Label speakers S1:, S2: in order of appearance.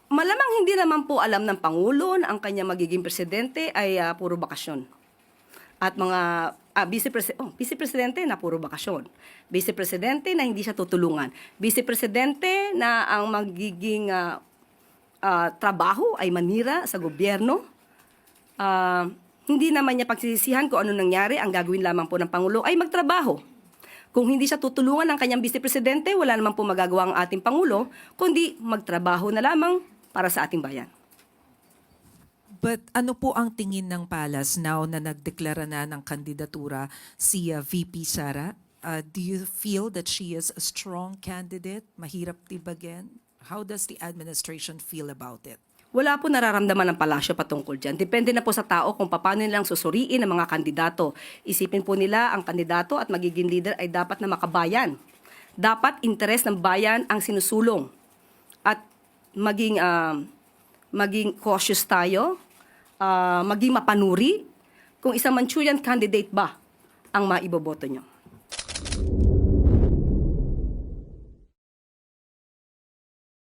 S1: Malamang hindi naman po alam ng Pangulo na ang kanya magiging presidente ay puro bakasyon. At mga Vice Presidente na puro bakasyon. Vice Presidente na hindi siya tutulungan. Vice Presidente na ang magiging trabaho ay manira sa gobyerno. Hindi naman niya pagsisisihan kung ano nangyari. Ang gagawin lamang po ng Pangulo ay magtrabaho. Kung hindi siya tutulungan ng kanyang Vice Presidente, wala naman po magagawa ang ating Pangulo, kundi magtrabaho na lamang para sa ating bayan.
S2: But ano po ang tingin ng Palas now na nagdeklara na ng kandidatura si VP Sara? Do you feel that she is a strong candidate? Mahirap tibagin? How does the administration feel about it?
S1: Wala po nararamdaman ng palasyo patungkol dyan. Depende na po sa tao kung paano nilang susuriin ang mga kandidato. Isipin po nila ang kandidato at magiging leader ay dapat na makabayan. Dapat interes ng bayan ang sinusulong. At maging cautious tayo, maging mapanuri kung isang Manchurian candidate ba ang maiboboto nyo.